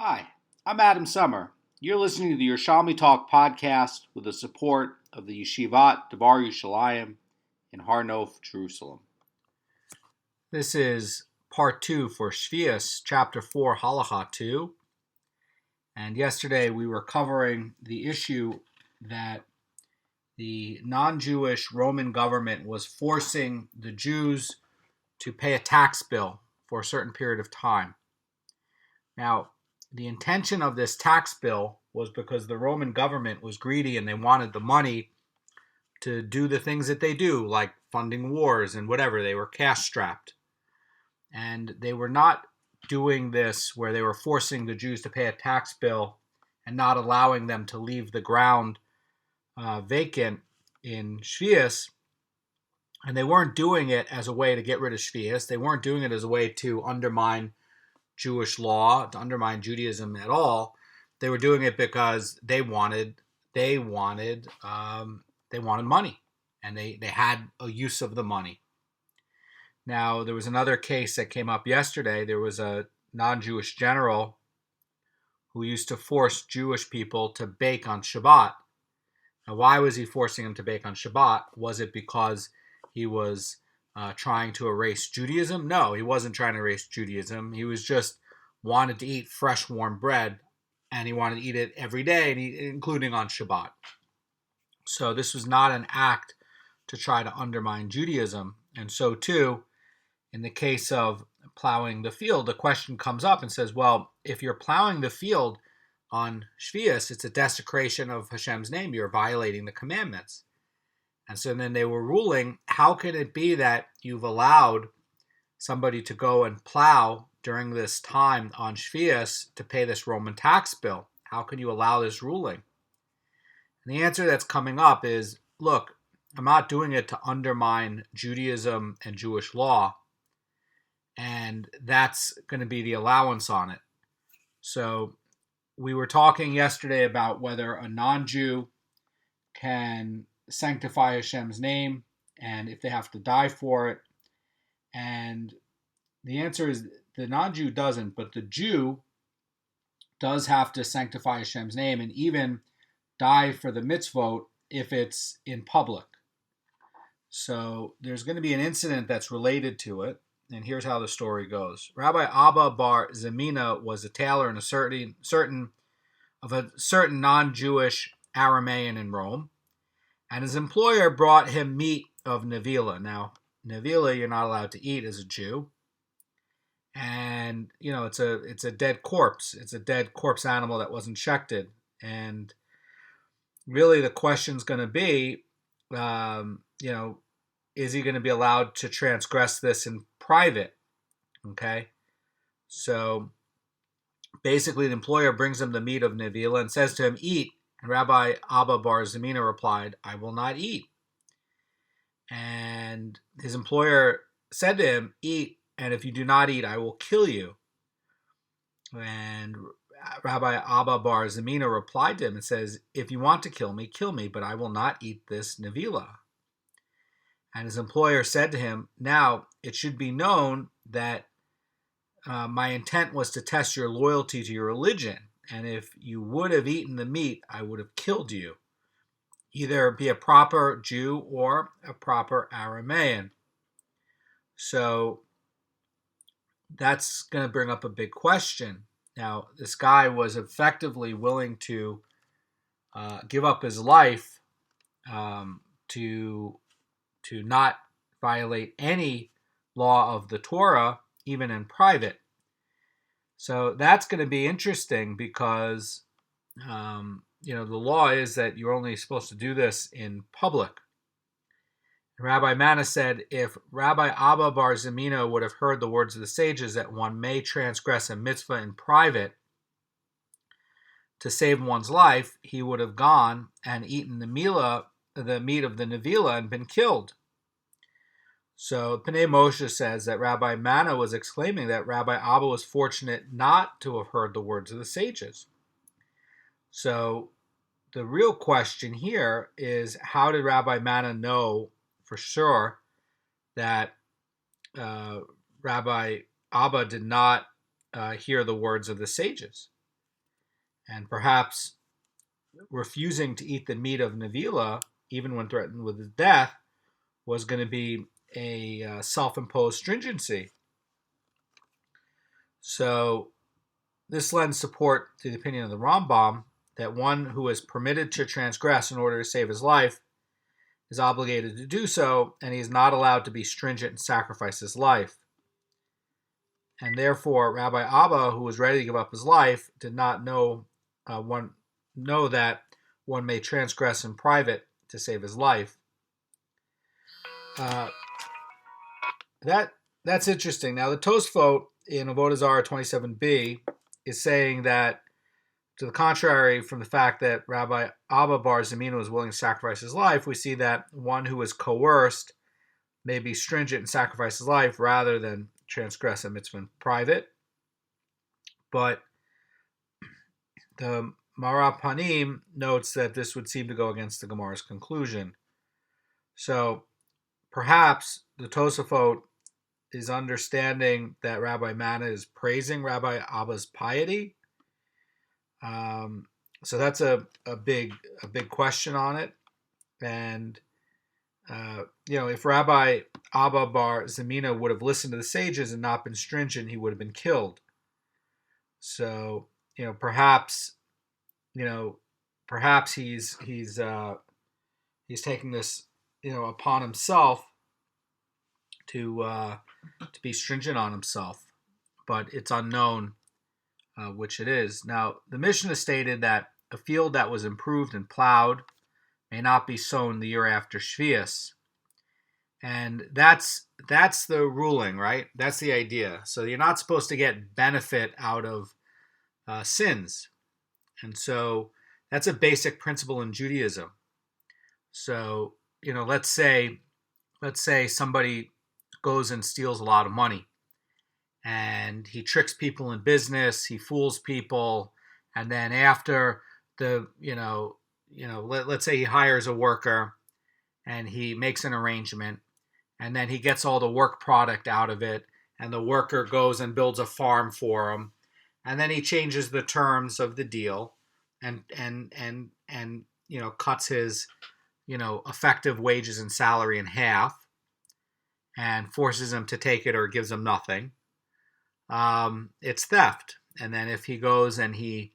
Hi, I'm Adam Summer. You're listening to the Yerushalmi Talk podcast with the support of the Yeshivat Devar Yerushalayim in Har Nof, Jerusalem. This is part 2 for Sheviis Chapter 4, Halacha 2. And yesterday we were covering the issue that the non-Jewish Roman government was forcing the Jews to pay a tax bill for a certain period of time. Now, the intention of this tax bill was because the Roman government was greedy and they wanted the money to do the things that they do, like funding wars and whatever. They were cash-strapped. And they were not doing this where they were forcing the Jews to pay a tax bill and not allowing them to leave the ground vacant in Sheviis. And they weren't doing it as a way to get rid of Sheviis. They weren't doing it as a way to undermine Jewish law, to undermine Judaism at all. They were doing it because they wanted money, and they had a use of the money. Now, there was another case that came up yesterday. There was a non-Jewish general who used to force Jewish people to bake on Shabbat. Now, why was he forcing them to bake on Shabbat? Was it because he was trying to erase Judaism? No, he wasn't trying to erase Judaism. He was just wanted to eat fresh, warm bread, and he wanted to eat it every day, including on Shabbat. So this was not an act to try to undermine Judaism. And so, too, in the case of plowing the field, the question comes up and says, well, if you're plowing the field on Sheviis, it's a desecration of Hashem's name. You're violating the commandments. And so then they were ruling, how can it be that you've allowed somebody to go and plow during this time on Sheviis to pay this Roman tax bill? How can you allow this ruling? And the answer that's coming up is, look, I'm not doing it to undermine Judaism and Jewish law, and that's going to be the allowance on it. So we were talking yesterday about whether a non-Jew can sanctify Hashem's name and if they have to die for it. And the answer is the non-Jew doesn't, but the Jew does have to sanctify Hashem's name and even die for the mitzvot if it's in public. So there's going to be an incident that's related to it, and here's how the story goes. Rabbi Abba bar Zemina was a tailor in a certain non-Jewish Aramean in Rome, and his employer brought him meat of Nevila. Now, Nevila you're not allowed to eat as a Jew, and it's a dead corpse. It's a dead corpse animal that wasn't shechted, and really the question's going to be, is he going to be allowed to transgress this in private? Okay, so basically the employer brings him the meat of Nevila and says to him, eat. And Rabbi Abba bar Zemina replied, I will not eat. And his employer said to him, eat, and if you do not eat, I will kill you. And Rabbi Abba bar Zemina replied to him and says, if you want to kill me, but I will not eat this Nevila. And his employer said to him, now it should be known that my intent was to test your loyalty to your religion. And if you would have eaten the meat, I would have killed you. Either be a proper Jew or a proper Aramean. So that's going to bring up a big question. Now, this guy was effectively willing to give up his life to not violate any law of the Torah, even in private. So that's going to be interesting because, the law is that you're only supposed to do this in public. Rabbi Mana said, if Rabbi Abba bar Zemina would have heard the words of the sages that one may transgress a mitzvah in private to save one's life, he would have gone and eaten the meat of the Nevila and been killed. So Pnei Moshe says that Rabbi Mana was exclaiming that Rabbi Abba was fortunate not to have heard the words of the sages. So the real question here is, how did Rabbi Mana know for sure that Rabbi Abba did not hear the words of the sages? And perhaps refusing to eat the meat of Nevila, even when threatened with death, was going to be a self-imposed stringency. So this lends support to the opinion of the Rambam that one who is permitted to transgress in order to save his life is obligated to do so, and he is not allowed to be stringent and sacrifice his life. And therefore, Rabbi Abba, who was ready to give up his life, did not know that one may transgress in private to save his life. That's interesting. Now, the Tosfot in Avodah Zarah 27b is saying that, to the contrary, from the fact that Rabbi Abba bar Zamina was willing to sacrifice his life, we see that one who is coerced may be stringent and sacrifice his life rather than transgress a mitzvah in private. But the Mara Panim notes that this would seem to go against the Gemara's conclusion. So perhaps the Tosafot is understanding that Rabbi Mana is praising Rabbi Abba's piety. So that's a big question on it. And if Rabbi Abba bar Zamina would have listened to the sages and not been stringent, he would have been killed. So perhaps he's taking this upon himself to be stringent on himself, but it's unknown which it is. Now, the Mishnah stated that a field that was improved and plowed may not be sown the year after Sheviis. And that's the ruling, right? That's the idea. So you're not supposed to get benefit out of sins. And so that's a basic principle in Judaism. So, let's say somebody goes and steals a lot of money, and he tricks people in business, he fools people, and then after let's say he hires a worker and he makes an arrangement, and then he gets all the work product out of it, and the worker goes and builds a farm for him, and then he changes the terms of the deal and cuts his effective wages and salary in half and forces him to take it or gives him nothing. It's theft. And then if he goes and he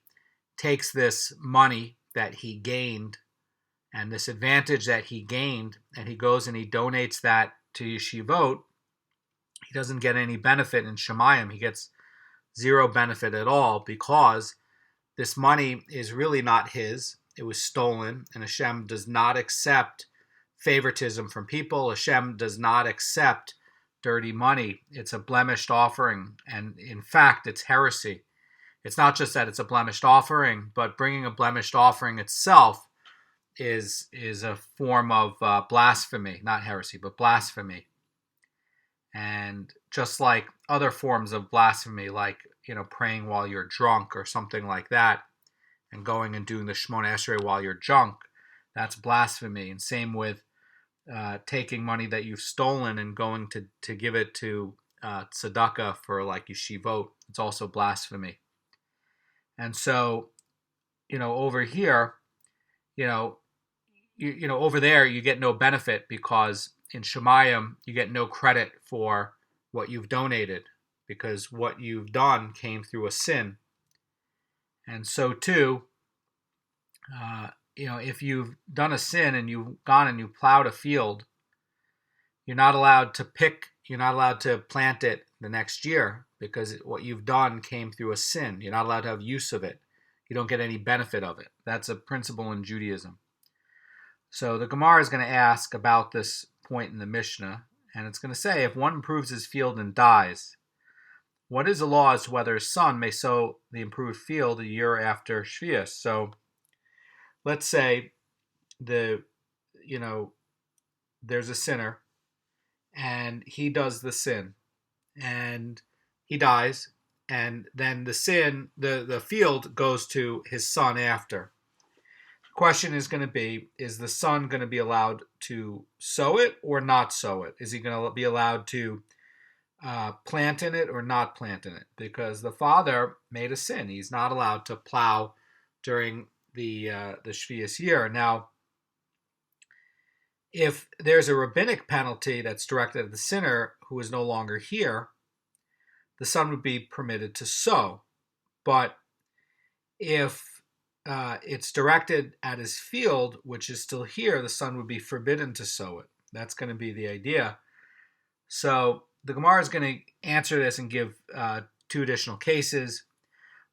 takes this money that he gained and this advantage that he gained, and he goes and he donates that to yeshivot, he doesn't get any benefit in Shemayim. He gets zero benefit at all, because this money is really not his. It was stolen, and Hashem does not accept favoritism from people. Hashem does not accept dirty money. It's a blemished offering, and in fact, it's heresy. It's not just that it's a blemished offering, but bringing a blemished offering itself is a form of blasphemy, not heresy, but blasphemy. And just like other forms of blasphemy, like praying while you're drunk or something like that, and going and doing the Shemona Esrei while you're drunk, that's blasphemy. And same with taking money that you've stolen and going to give it to tzedakah for like yeshivot. It's also blasphemy. And so, over here, over there you get no benefit, because in Shemayim you get no credit for what you've donated, because what you've done came through a sin. And so too, if you've done a sin and you've gone and you plowed a field, you're not allowed to plant it the next year, because what you've done came through a sin. You're not allowed to have use of it. You don't get any benefit of it. That's a principle in Judaism. So the Gemara is going to ask about this point in the Mishnah, and it's going to say, if one improves his field and dies, what is the law as to whether his son may sow the improved field a year after Sheviis? So let's say there's a sinner, and he does the sin, and he dies, and then the field goes to his son after. The question is going to be, is the son going to be allowed to sow it or not sow it? Is he going to be allowed to plant in it or not plant in it? Because the father made a sin. He's not allowed to plow during the Sheviis year. Now, if there's a rabbinic penalty that's directed at the sinner who is no longer here, the son would be permitted to sow. But if it's directed at his field, which is still here, the son would be forbidden to sow it. That's going to be the idea. So the Gemara is going to answer this and give two additional cases.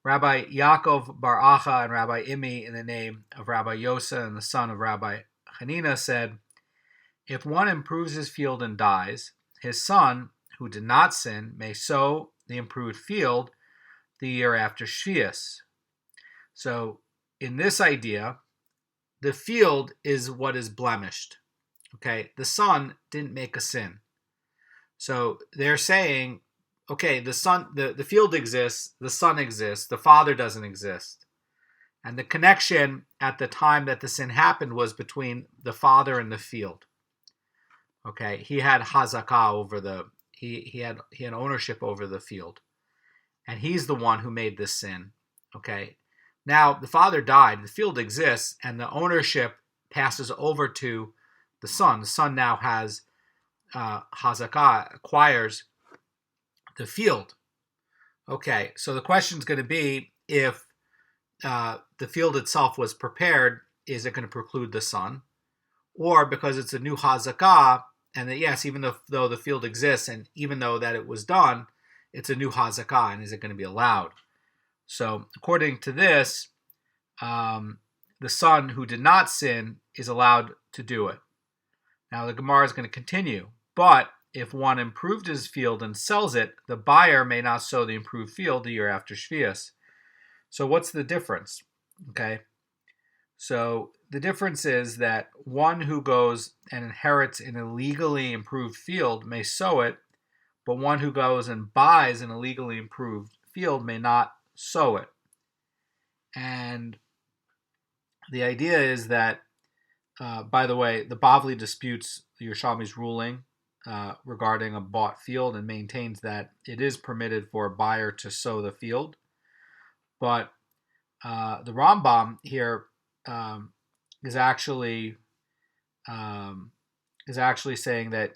Rabbi Yaakov Bar Acha and Rabbi Imi, in the name of Rabbi Yosa and the son of Rabbi Hanina, said, if one improves his field and dies, his son, who did not sin, may sow the improved field the year after Sheviis. So in this idea, the field is what is blemished. Okay, the son didn't make a sin. So they're saying, okay, the field exists, the son exists, the father doesn't exist. And the connection at the time that the sin happened was between the father and the field. Okay, he had hazakah over he had ownership over the field. And he's the one who made this sin. Okay, now the father died, the field exists, and the ownership passes over to the son. The son now has hazakah, acquires the field. Okay, so the question is going to be, if the field itself was prepared, is it going to preclude the son? Or because it's a new hazakah, and that yes, even though the field exists, and even though that it was done, it's a new hazakah, and is it going to be allowed? So according to this, the son who did not sin is allowed to do it. Now the Gemara is going to continue. But if one improved his field and sells it, the buyer may not sow the improved field the year after Sheviis. So what's the difference? Okay, so the difference is that one who goes and inherits an illegally improved field may sow it, but one who goes and buys an illegally improved field may not sow it. And the idea is that, by the way, the Bavli disputes the Yerushalmi's ruling regarding a bought field and maintains that it is permitted for a buyer to sow the field. But the Rambam here is actually saying that,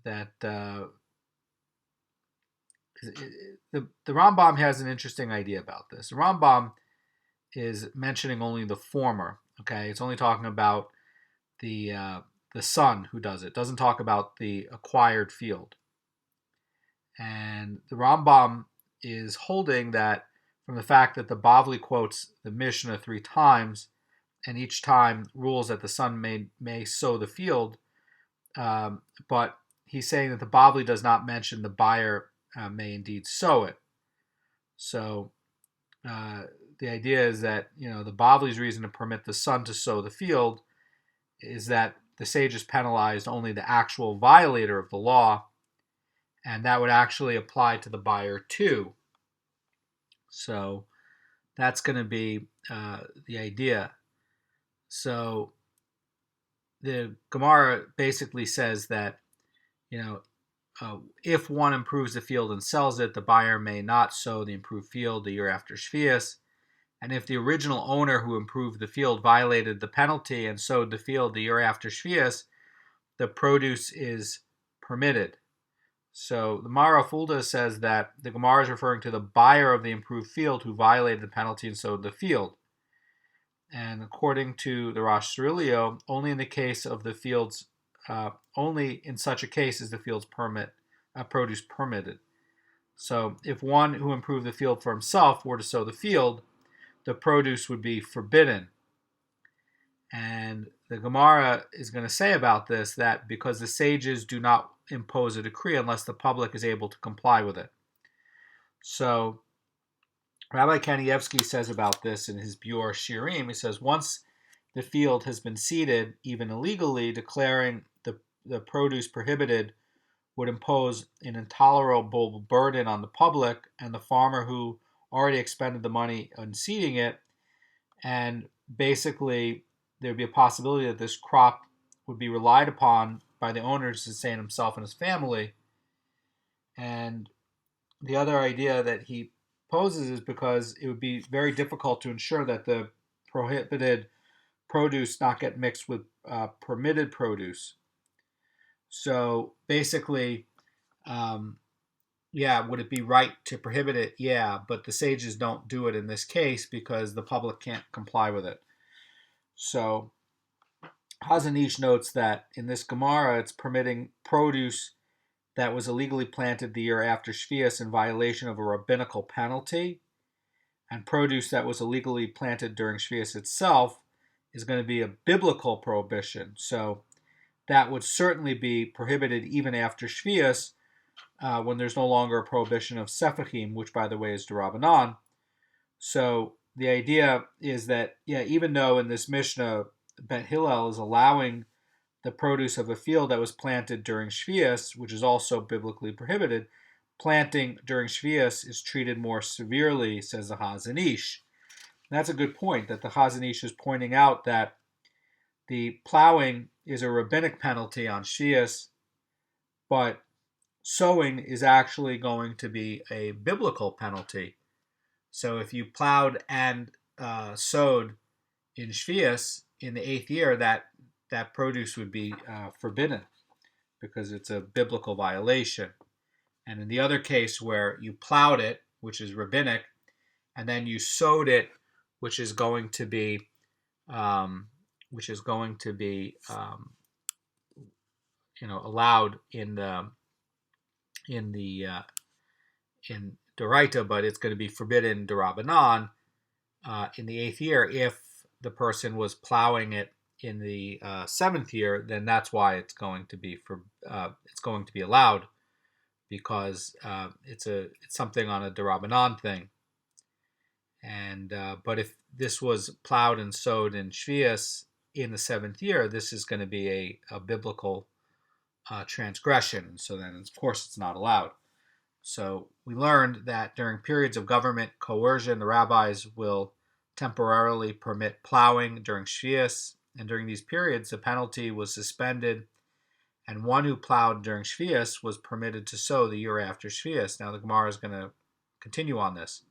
that the Rambam has an interesting idea about this. The Rambam is mentioning only the former. Okay, it's only talking about the son who does it. It doesn't talk about the acquired field. And the Rambam is holding that from the fact that the Bavli quotes the Mishnah 3 times, and each time rules that the son may sow the field, but he's saying that the Bavli does not mention the buyer may indeed sow it. So the idea is that, the Bavli's reason to permit the son to sow the field is that the sages penalized only the actual violator of the law, and that would actually apply to the buyer too. So that's going to be the idea. So the Gemara basically says that, if one improves the field and sells it, the buyer may not sow the improved field the year after Sheviis. And if the original owner who improved the field violated the penalty and sowed the field the year after Sheviis, the produce is permitted. So the Mara Fulda says that the Gemara is referring to the buyer of the improved field who violated the penalty and sowed the field. And according to the Rosh Cirilio, only in the case of the fields, only in such a case is the field's produce permitted. So if one who improved the field for himself were to sow the field, the produce would be forbidden. And the Gemara is going to say about this that because the sages do not impose a decree unless the public is able to comply with it. So Rabbi Kanievsky says about this in his Beur shiurim. He says, once the field has been seeded, even illegally, declaring the produce prohibited would impose an intolerable burden on the public and the farmer who already expended the money on seeding it. And basically, there'd be a possibility that this crop would be relied upon by the owner to sustain himself and his family. And the other idea that he poses is because it would be very difficult to ensure that the prohibited produce not get mixed with permitted produce. So basically, would it be right to prohibit it? Yeah, but the sages don't do it in this case because the public can't comply with it. So Chazan Ish notes that in this Gemara, it's permitting produce that was illegally planted the year after Sheviis in violation of a rabbinical penalty, and produce that was illegally planted during Sheviis itself is going to be a biblical prohibition. So that would certainly be prohibited even after Sheviis, when there's no longer a prohibition of sefachim, which, by the way, is d'Rabbanan. So the idea is that, even though in this Mishnah, Bet Hillel is allowing the produce of a field that was planted during Sheviis, which is also biblically prohibited, planting during Sheviis is treated more severely, says the Chazan Ish. That's a good point, that the Chazan Ish is pointing out that the plowing is a rabbinic penalty on Sheviis, but sowing is actually going to be a biblical penalty. So if you plowed and sowed in Sheviis in the 8th year, that produce would be forbidden because it's a biblical violation. And in the other case where you plowed it, which is rabbinic, and then you sowed it, which is going to be allowed in Doraita, but it's going to be forbidden d'Rabbanan in the 8th year. If the person was plowing it in the 7th year, then that's why it's going to be allowed, because it's something on a d'Rabbanan thing. And but if this was plowed and sowed in Sheviis in the 7th year, this is going to be a biblical transgression. So then, of course, it's not allowed. So we learned that during periods of government coercion, the rabbis will temporarily permit plowing during Sheviis, and during these periods, the penalty was suspended, and one who plowed during Sheviis was permitted to sow the year after Sheviis. Now the Gemara is going to continue on this.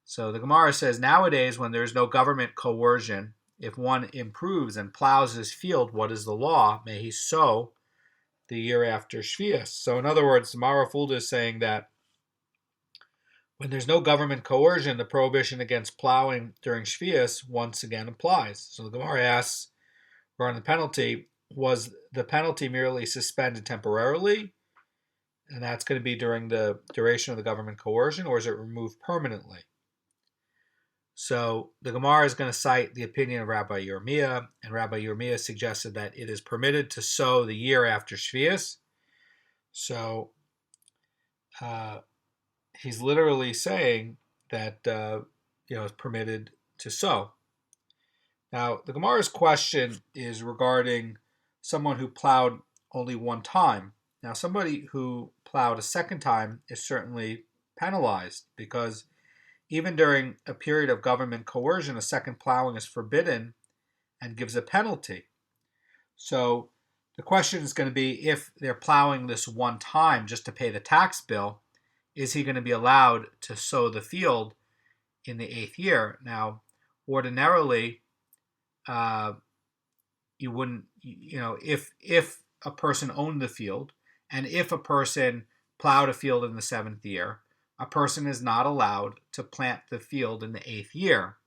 So the Gemara says, nowadays, when there is no government coercion, if one improves and plows his field, what is the law? May he sow the year after Sheviis. So in other words, the Mara Fulda is saying that when there's no government coercion, the prohibition against plowing during Sheviis once again applies. So the Gemara asks, regarding the penalty, was the penalty merely suspended temporarily, and that's going to be during the duration of the government coercion, or is it removed permanently? So the Gemara is going to cite the opinion of Rabbi Yerushalmi, and Rabbi Yerushalmi suggested that it is permitted to sow the year after Sheviis. So he's literally saying that it's permitted to sow. Now the Gemara's question is regarding someone who plowed only one time. Now somebody who plowed a second time is certainly penalized, because even during a period of government coercion, a second plowing is forbidden and gives a penalty. So the question is going to be, if they're plowing this one time just to pay the tax bill, is he going to be allowed to sow the field in the 8th year? Now, ordinarily, you wouldn't, if a person owned the field, and if a person plowed a field in the 7th year, a person is not allowed to plant the field in the 8th year.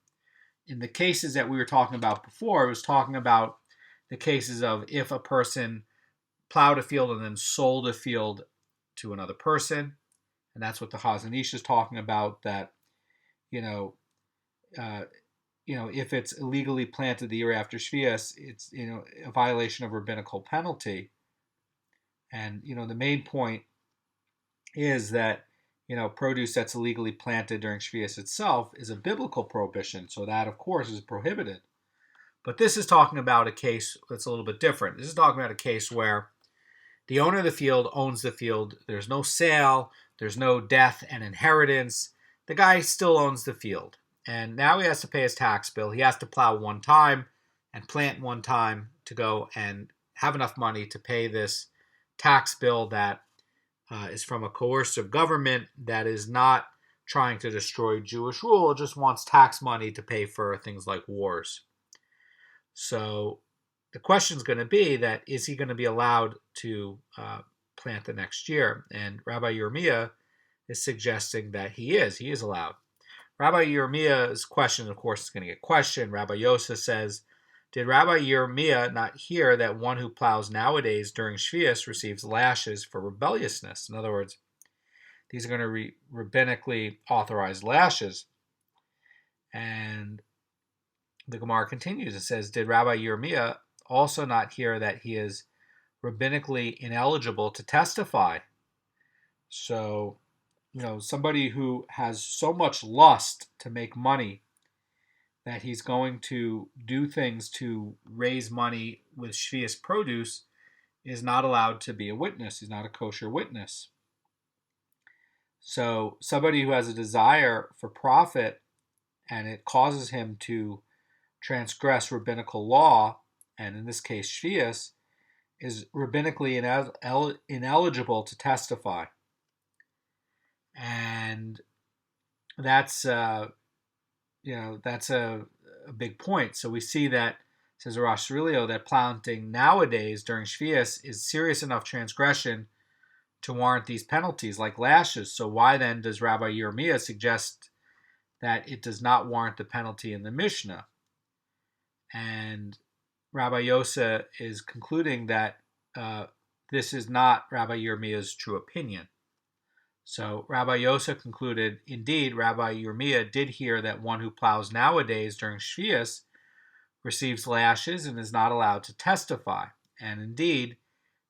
In the cases that we were talking about before, I was talking about the cases of if a person plowed a field and then sold a field to another person, and that's what the Chazan Ish is talking about, that, if it's illegally planted the year after Sheviis, it's, a violation of rabbinical penalty. And, the main point is that, produce that's illegally planted during Sheviis itself is a biblical prohibition, so that, of course, is prohibited. But this is talking about a case that's a little bit different. This is talking about a case where the owner of the field owns the field. There's no sale. There's no death and inheritance. The guy still owns the field. And now he has to pay his tax bill. He has to plow one time and plant one time to go and have enough money to pay this tax bill that is from a coercive government, that is not trying to destroy Jewish rule. It just wants tax money to pay for things like wars. So the question is going to be that, is he going to be allowed to plant the next year? And Rabbi Yerushalmi is suggesting that he is allowed. Rabbi Yerushalmi's question, of course, is going to get questioned. Rabbi Yosef says, did Rabbi Yerushalmi not hear that one who plows nowadays during Sheviis receives lashes for rebelliousness? In other words, these are going to be rabbinically authorized lashes. And the Gemara continues. It says, did Rabbi Yerushalmi also not hear that he is rabbinically ineligible to testify? So, somebody who has so much lust to make money that he's going to do things to raise money with Sheviis produce is not allowed to be a witness. He's not a kosher witness. So somebody who has a desire for profit and it causes him to transgress rabbinical law, and in this case Sheviis, is rabbinically ineligible to testify. And that's that's a big point. So we see that, says Rosh Rilio, that planting nowadays during Sheviis is serious enough transgression to warrant these penalties like lashes. So why then does Rabbi Yerushalmi suggest that it does not warrant the penalty in the Mishnah? And Rabbi Yosef is concluding that this is not Rabbi Yerushalmi's true opinion. So Rabbi Yosef concluded, indeed, Rabbi Yerushalmi did hear that one who plows nowadays during Sheviis receives lashes and is not allowed to testify. And indeed,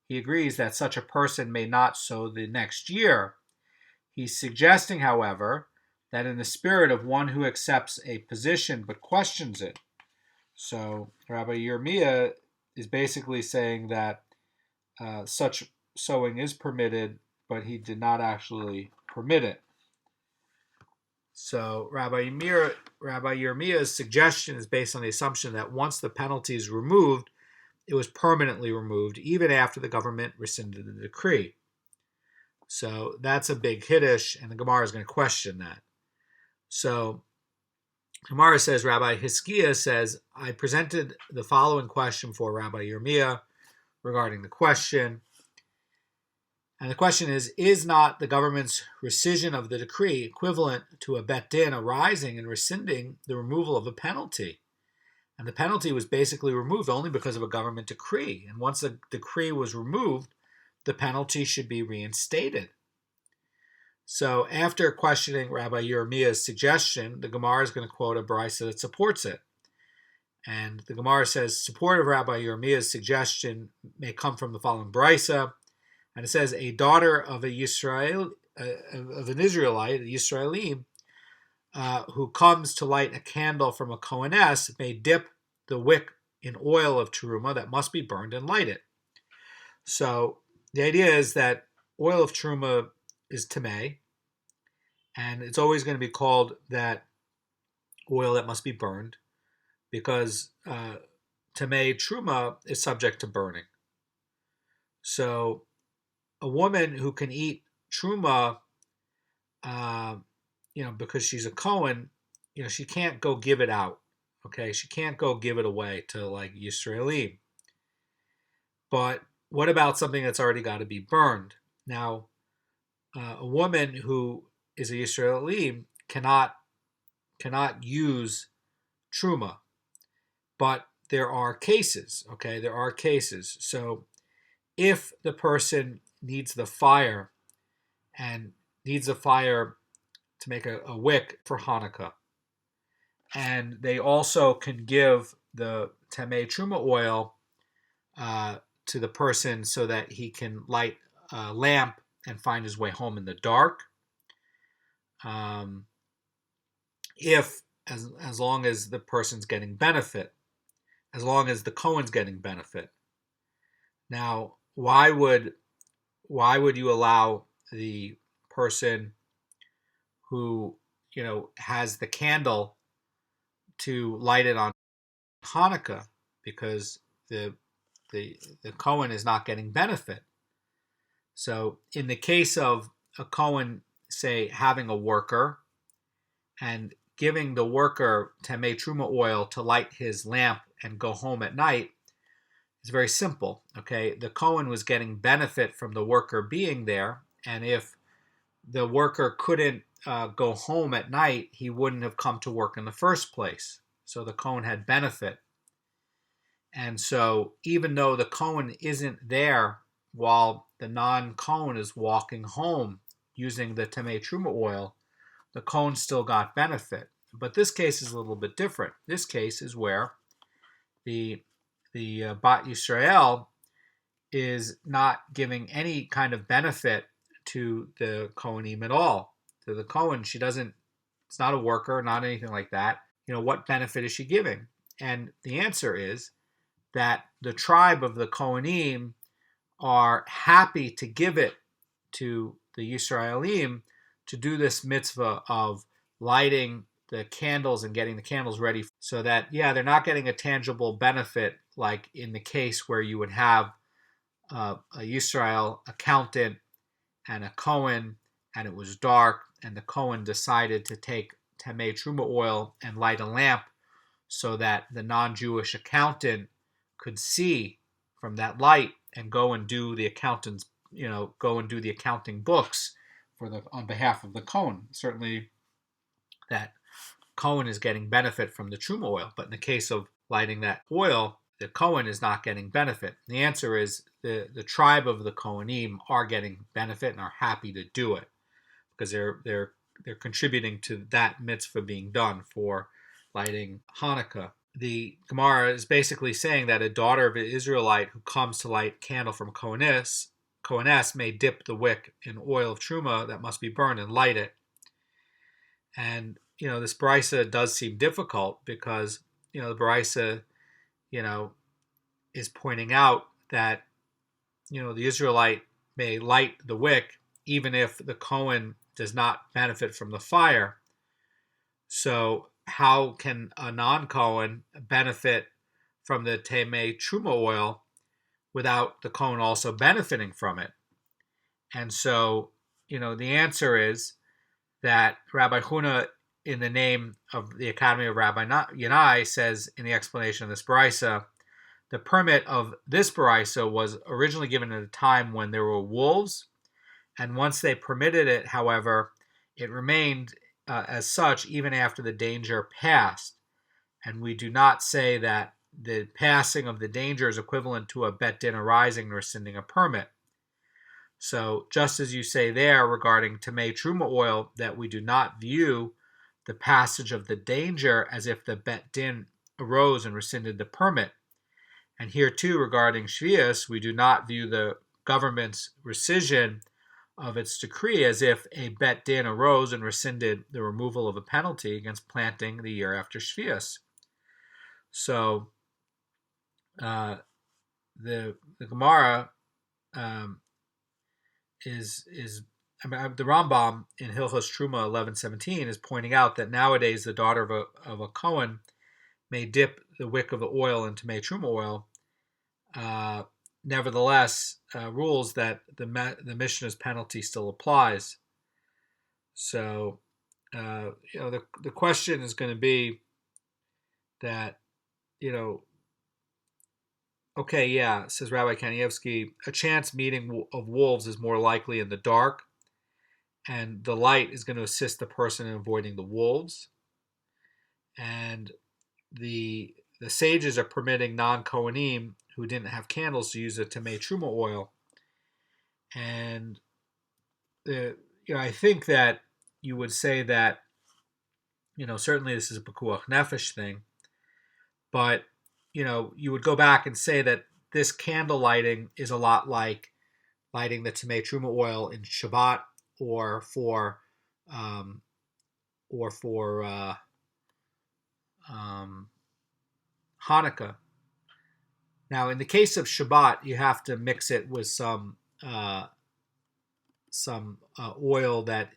he agrees that such a person may not sow the next year. He's suggesting, however, that in the spirit of one who accepts a position but questions it. So Rabbi Yerushalmi is basically saying that such sowing is permitted, but he did not actually permit it. So Rabbi Yerushalmi's suggestion is based on the assumption that once the penalty is removed, it was permanently removed, even after the government rescinded the decree. So that's a big hiddush, and the Gemara is going to question that. So Gemara says, Rabbi Hiskiah says, I presented the following question for Rabbi Yerushalmi regarding the question. And the question is not the government's rescission of the decree equivalent to a bet din arising and rescinding the removal of a penalty? And the penalty was basically removed only because of a government decree. And once the decree was removed, the penalty should be reinstated. So after questioning Rabbi Yerushalmi's suggestion, the Gemara is going to quote a brisa that supports it. And the Gemara says, support of Rabbi Yerushalmi's suggestion may come from the following brisa. And it says, a daughter of an Israelite, a Yisraelim, who comes to light a candle from a Kohaness may dip the wick in oil of teruma that must be burned and light it. So the idea is that oil of teruma is tamei, and it's always going to be called that oil that must be burned because tamei teruma is subject to burning. So a woman who can eat teruma, because she's a Kohen, she can't go give it out. Okay, she can't go give it away to like Yisraelim. But what about something that's already got to be burned? Now, a woman who is a Yisraelim cannot use truma, but there are cases. Okay, there are cases. So, if the person needs the fire and needs a fire to make a wick for Hanukkah, and they also can give the tamei truma oil to the person so that he can light a lamp and find his way home in the dark. If as long as the person's getting benefit, as long as the Kohen's getting benefit. Now, why would you allow the person who has the candle to light it on Hanukkah, because the Kohen is not getting benefit? So in the case of a Kohen, say, having a worker and giving the worker Temei Truma oil to light his lamp and go home at night is very simple. Okay, the Kohen was getting benefit from the worker being there, and if the worker couldn't go home at night, he wouldn't have come to work in the first place. So the Kohen had benefit. And so even though the Kohen isn't there while the non-Kohen is walking home using the Temei Truma oil, the Kohen still got benefit. But this case is a little bit different. This case is where the Bat Yisrael is not giving any kind of benefit to the Kohanim at all. To the Kohen, she doesn't, it's not a worker, not anything like that. What benefit is she giving? And the answer is that the tribe of the Kohanim are happy to give it to the Yisraelim to do this mitzvah of lighting the candles and getting the candles ready, so that, they're not getting a tangible benefit like in the case where you would have a Yisrael accountant and a Kohen, and it was dark, and the Kohen decided to take Temei Truma oil and light a lamp so that the non-Jewish accountant could see from that light and go and do the accountant's, go and do the accounting books on behalf of the Kohen. Certainly that Kohen is getting benefit from the Truma oil, but in the case of lighting that oil, the Kohen is not getting benefit. The answer is the tribe of the Kohanim are getting benefit and are happy to do it because they're contributing to that mitzvah being done for lighting Hanukkah. The Gemara is basically saying that a daughter of an Israelite who comes to light candle from Koheness may dip the wick in oil of Truma that must be burned and light it. And, this Brisa does seem difficult because, the Brisa, is pointing out that, the Israelite may light the wick even if the Kohen does not benefit from the fire. So how can a non-Kohen benefit from the Temei Truma oil without the Kohen also benefiting from it? And so, the answer is that Rabbi Huna, in the name of the Academy of Rabbi Yanai, says in the explanation of this Brisa, the permit of this Brisa was originally given at a time when there were wolves, and once they permitted it, however, it remained as such even after the danger passed. And we do not say that the passing of the danger is equivalent to a bet din arising and rescinding a permit. So just as you say there regarding Temei Truma oil, that we do not view the passage of the danger as if the bet din arose and rescinded the permit. And here too, regarding Sheviis, we do not view the government's rescission of its decree as if a bet din arose and rescinded the removal of a penalty against planting the year after Sheviis. So the Gemara the Rambam in Hilchos Truma 11:17 is pointing out that nowadays the daughter of a Kohen may dip the wick of the oil into Temei Truma oil. Nevertheless, rules that the Mishnah's penalty still applies. So, the question is going to be that, says Rabbi Kanievsky, a chance meeting of wolves is more likely in the dark, and the light is going to assist the person in avoiding the wolves. And the sages are permitting non-Kohanim who didn't have candles to use the Temei Truma oil. And I think that you would say that, certainly this is a Pekuach Nefesh thing, but, you would go back and say that this candle lighting is a lot like lighting the Temei Truma oil in Shabbat or for Hanukkah. Now, in the case of Shabbat, you have to mix it with some oil that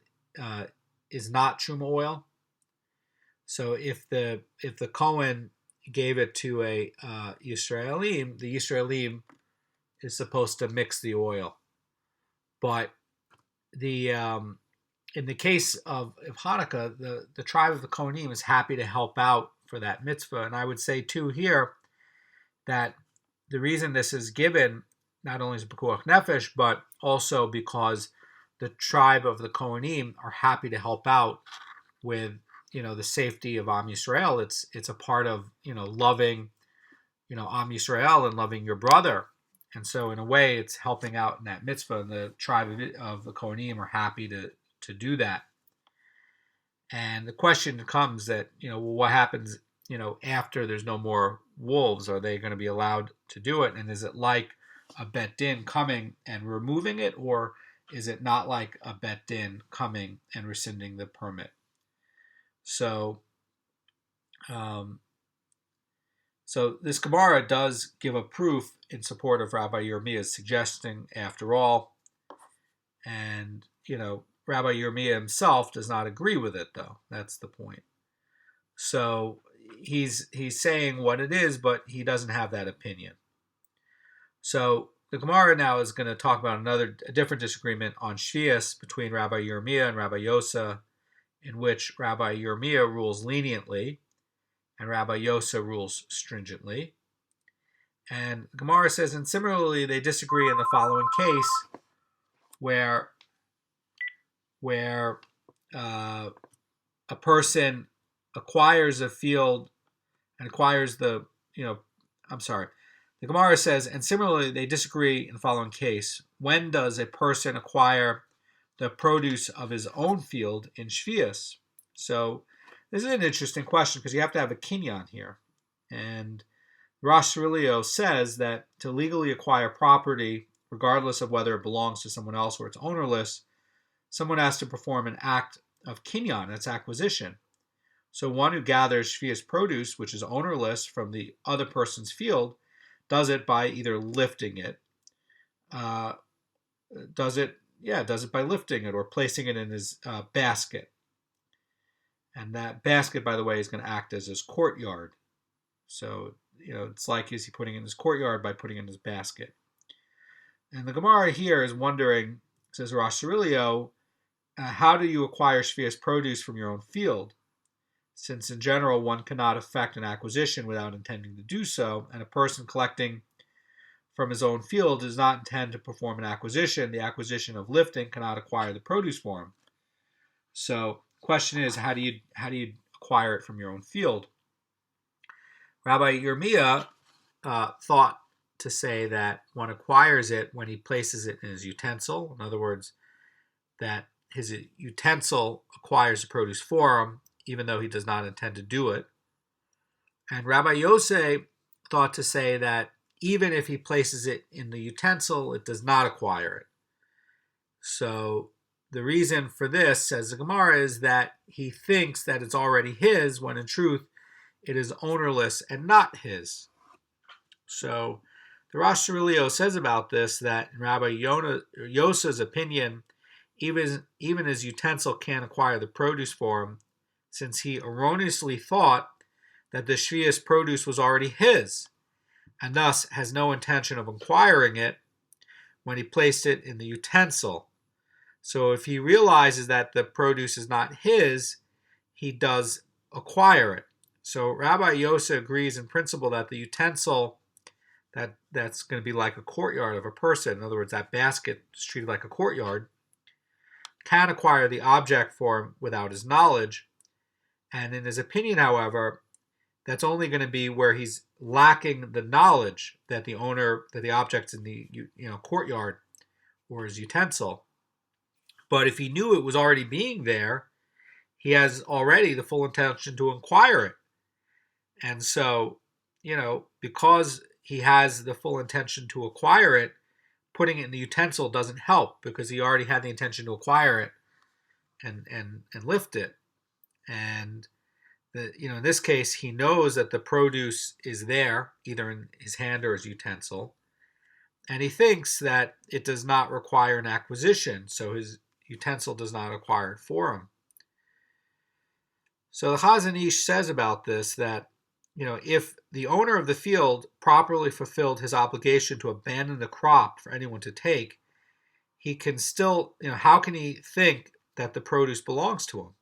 is not Truma oil. So if the Kohen gave it to a Yisraelim, the Yisraelim is supposed to mix the oil. But the in the case of Hanukkah, the tribe of the Kohanim is happy to help out for that mitzvah. And I would say, too, here that the reason this is given not only is Pekuach Nefesh, but also because the tribe of the Kohanim are happy to help out with, the safety of Am Yisrael. It's a part of, loving, Am Yisrael and loving your brother. And so in a way, it's helping out in that mitzvah. And the tribe of the Kohanim are happy to do that. And the question comes that, what happens, after there's no more wolves? Are they going to be allowed to do it? And is it like a bet din coming and removing it, or is it not like a bet din coming and rescinding the permit? So, so this Gemara does give a proof in support of Rabbi Yirmiyah's suggesting, after all, and Rabbi Yirmiyah himself does not agree with it, though. That's the point. So he's saying what it is, but he doesn't have that opinion. So the Gemara now is going to talk about a different disagreement on Sheviis between Rabbi Yirmiyah and Rabbi Yosa, in which Rabbi Yirmiyah rules leniently and Rabbi Yosa rules stringently. And the Gemara says, and similarly, they disagree in the following case, where a person acquires a field and acquires the Gemara says, and similarly, they disagree in the following case. When does a person acquire the produce of his own field in Sheviis? So this is an interesting question because you have to have a kinyan here. And Rosh Hashanah says that to legally acquire property, regardless of whether it belongs to someone else or it's ownerless, someone has to perform an act of kinyan, that's acquisition. So one who gathers Sheviis produce, which is ownerless, from the other person's field, does it by either lifting it, does it by lifting it or placing it in his basket. And that basket, by the way, is going to act as his courtyard. So, it's like is he putting in his courtyard by putting in his basket. And the Gemara here is wondering, says Rosh Hashanah, how do you acquire Sheviis produce from your own field? Since in general one cannot effect an acquisition without intending to do so, and a person collecting from his own field does not intend to perform an acquisition, the acquisition of lifting cannot acquire the produce for him. So, question is, how do you acquire it from your own field? Rabbi Yirmiyah thought to say that one acquires it when he places it in his utensil. In other words, that his utensil acquires the produce for him, even though he does not intend to do it. And Rabbi Yosef thought to say that even if he places it in the utensil, it does not acquire it. So the reason for this, says the Gemara, is that he thinks that it's already his, when in truth it is ownerless and not his. So the Rosh Hashanah says about this that in Rabbi Yosa's opinion, even his utensil can't acquire the produce for him, since he erroneously thought that the Sheviis produce was already his, and thus has no intention of acquiring it when he placed it in the utensil. So if he realizes that the produce is not his, he does acquire it. So Rabbi Yosa agrees in principle that the utensil, that's going to be like a courtyard of a person, in other words, that basket is treated like a courtyard, can acquire the object for him without his knowledge. And in his opinion, however, that's only going to be where he's lacking the knowledge that the object's in the courtyard or his utensil. But if he knew it was already being there, he has already the full intention to acquire it. And so, because he has the full intention to acquire it, putting it in the utensil doesn't help, because he already had the intention to acquire it and lift it. And in this case, he knows that the produce is there, either in his hand or his utensil, and he thinks that it does not require an acquisition, so his utensil does not acquire it for him. So the Chazan Ish says about this that, if the owner of the field properly fulfilled his obligation to abandon the crop for anyone to take, he can still, how can he think that the produce belongs to him.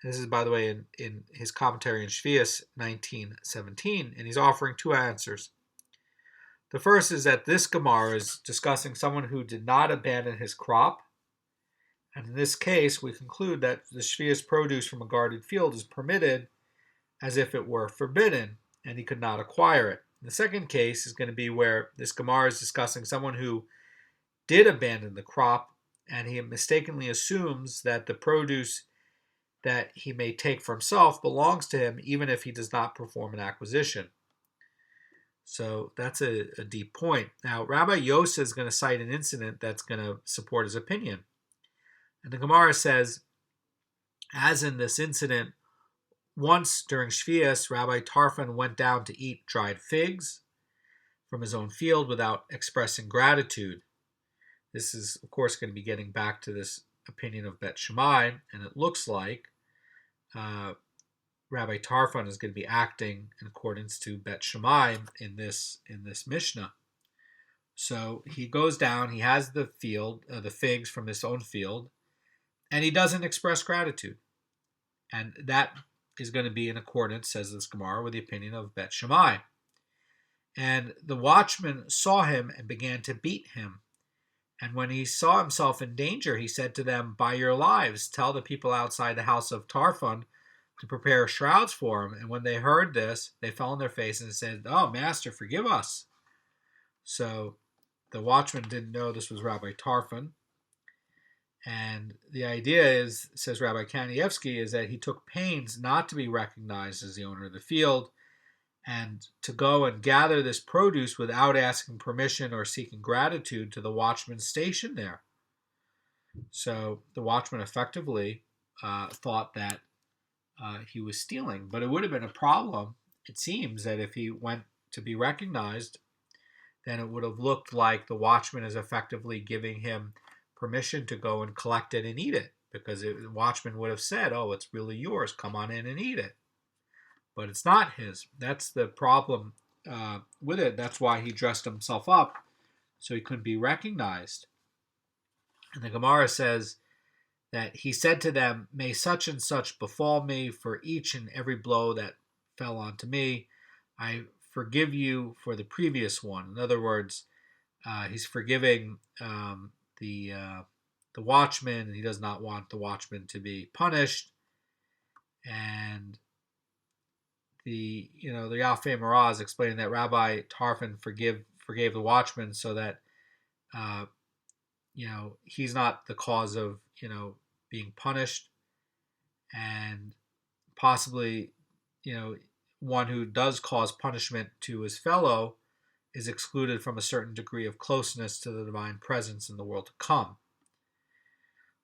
And this is, by the way, in his commentary in Sheviis 19:17, and he's offering two answers. The first is that this Gemara is discussing someone who did not abandon his crop, and in this case, we conclude that the Sheviis produce from a guarded field is permitted as if it were forbidden, and he could not acquire it. The second case is going to be where this Gemara is discussing someone who did abandon the crop, and he mistakenly assumes that the produce that he may take for himself belongs to him, even if he does not perform an acquisition. So that's a deep point. Now, Rabbi Yosef is going to cite an incident that's going to support his opinion. And the Gemara says, as in this incident, once during Sheviis, Rabbi Tarfon went down to eat dried figs from his own field without expressing gratitude. This is, of course, going to be getting back to this opinion of Bet Shammai, and it looks like Rabbi Tarfon is going to be acting in accordance to Bet Shammai in this Mishnah. So he goes down, he has the figs from his own field, and he doesn't express gratitude. And that is going to be in accordance, says this Gemara, with the opinion of Bet Shammai. And the watchman saw him and began to beat him. And when he saw himself in danger, he said to them, "By your lives, tell the people outside the house of Tarfon to prepare shrouds for him." And when they heard this, they fell on their face and said, "Oh, master, forgive us." So the watchman didn't know this was Rabbi Tarfon. And the idea is, says Rabbi Kanievsky, is that he took pains not to be recognized as the owner of the field and to go and gather this produce without asking permission or seeking gratitude to the watchman stationed there. So the watchman effectively thought that he was stealing. But it would have been a problem, it seems, that if he went to be recognized, then it would have looked like the watchman is effectively giving him permission to go and collect it and eat it, because the watchman would have said, "Oh, it's really yours, come on in and eat it." But it's not his. That's the problem with it. That's why he dressed himself up, so he couldn't be recognized. And the Gemara says that he said to them, "May such and such befall me for each and every blow that fell onto me. I forgive you for the previous one." In other words, he's forgiving the watchman, and he does not want the watchman to be punished. And the Alfei Marah is explaining that Rabbi Tarfon forgave the watchman so that he's not the cause of being punished, and possibly one who does cause punishment to his fellow is excluded from a certain degree of closeness to the divine presence in the world to come.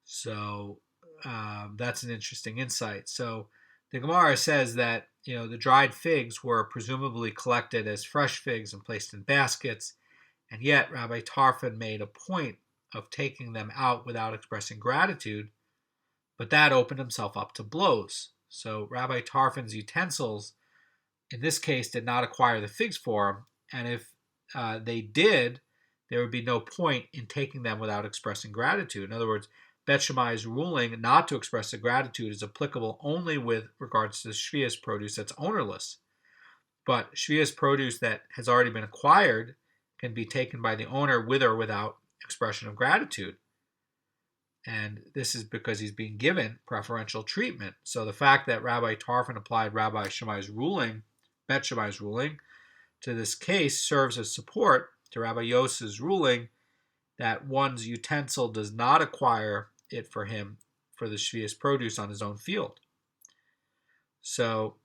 So that's an interesting insight. So the Gemara says that the dried figs were presumably collected as fresh figs and placed in baskets, and yet Rabbi Tarfon made a point of taking them out without expressing gratitude, but that opened himself up to blows. So Rabbi Tarfon's utensils, in this case, did not acquire the figs for him, and if they did, there would be no point in taking them without expressing gratitude. In other words, Bet Shammai's ruling not to express the gratitude is applicable only with regards to the Sheviis produce that's ownerless. But Sheviis produce that has already been acquired can be taken by the owner with or without expression of gratitude. And this is because he's being given preferential treatment. So the fact that Rabbi Tarfon applied Rabbi Shammai's ruling, Bet Shammai's ruling, to this case serves as support to Rabbi Yosef's ruling that one's utensil does not acquire it for him for the Sheviis produce on his own field. So,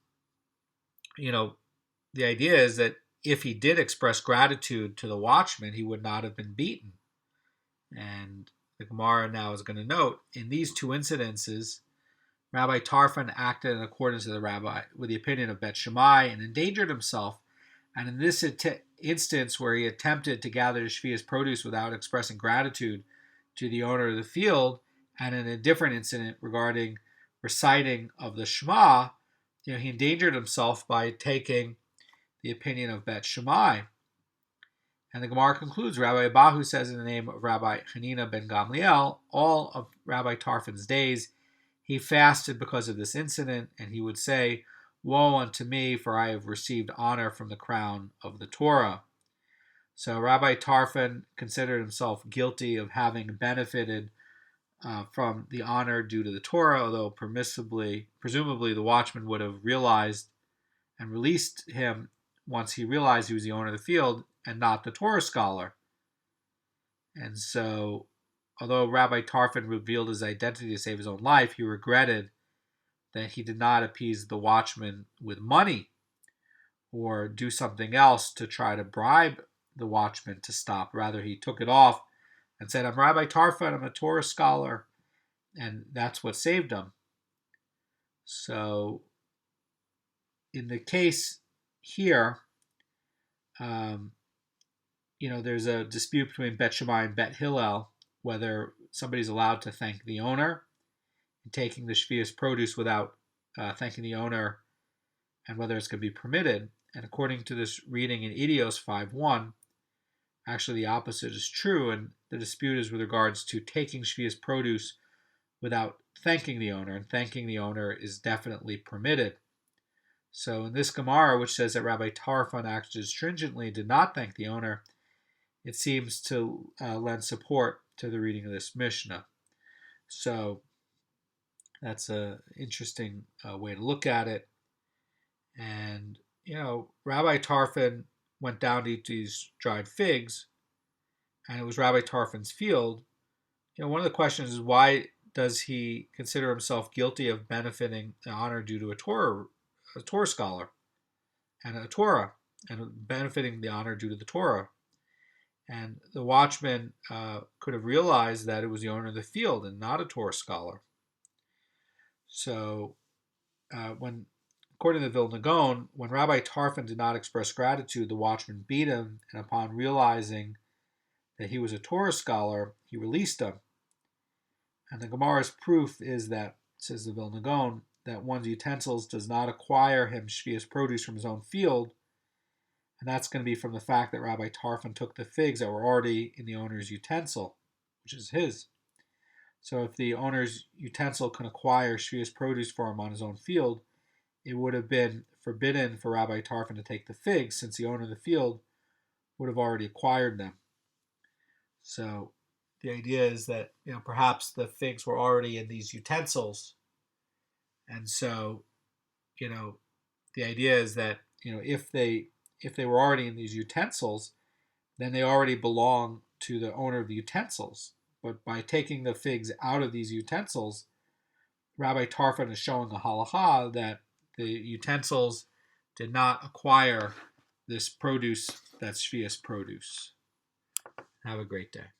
the idea is that if he did express gratitude to the watchman, he would not have been beaten. And the Gemara now is going to note, in these two incidences, Rabbi Tarfon acted in accordance with the opinion of Bet Shammai and endangered himself. And in this instance where he attempted to gather the Sheviis produce without expressing gratitude to the owner of the field, and in a different incident regarding reciting of the Shema, he endangered himself by taking the opinion of Bet Shammai. And the Gemara concludes, Rabbi Abahu says in the name of Rabbi Hanina ben Gamliel, all of Rabbi Tarfon's days he fasted because of this incident, and he would say, "Woe unto me, for I have received honor from the crown of the Torah." So Rabbi Tarfon considered himself guilty of having benefited from the honor due to the Torah, although presumably the watchman would have realized and released him once he realized he was the owner of the field and not the Torah scholar. And so, although Rabbi Tarfon revealed his identity to save his own life, he regretted that he did not appease the watchman with money or do something else to try to bribe the watchman to stop. Rather, he took it off and said, "I'm Rabbi Tarfon, I'm a Torah scholar," and that's what saved him. So, in the case here, there's a dispute between Bet Shammai and Bet Hillel whether somebody's allowed to thank the owner in taking the Sheviis produce without thanking the owner, and whether it's going to be permitted. And according to this reading in Idios 5:1, actually the opposite is true, and the dispute is with regards to taking Sheviis produce without thanking the owner, and thanking the owner is definitely permitted. So in this Gemara, which says that Rabbi Tarfon acted stringently and did not thank the owner, it seems to lend support to the reading of this Mishnah. So that's an interesting way to look at it. And, Rabbi Tarfon went down to eat these dried figs, and it was Rabbi Tarfon's field. One of the questions is, why does he consider himself guilty of benefiting the honor due to a Torah scholar and a Torah, and benefiting the honor due to the Torah? And the watchman could have realized that it was the owner of the field and not a Torah scholar. So, according to the Vilna Goan, when Rabbi Tarfon did not express gratitude, the watchman beat him, and upon realizing that he was a Torah scholar, he released him. And the Gemara's proof is that, says the Vilna Goan, that one's utensils does not acquire him Sheviis produce from his own field, and that's going to be from the fact that Rabbi Tarfon took the figs that were already in the owner's utensil, which is his. So if the owner's utensil can acquire Sheviis produce for him on his own field, it would have been forbidden for Rabbi Tarfon to take the figs, since the owner of the field would have already acquired them. So the idea is that perhaps the figs were already in these utensils, and so the idea is that if they were already in these utensils, then they already belong to the owner of the utensils. But by taking the figs out of these utensils, Rabbi Tarfon is showing a halacha that the utensils did not acquire this produce that's Sheviis produce. Have a great day.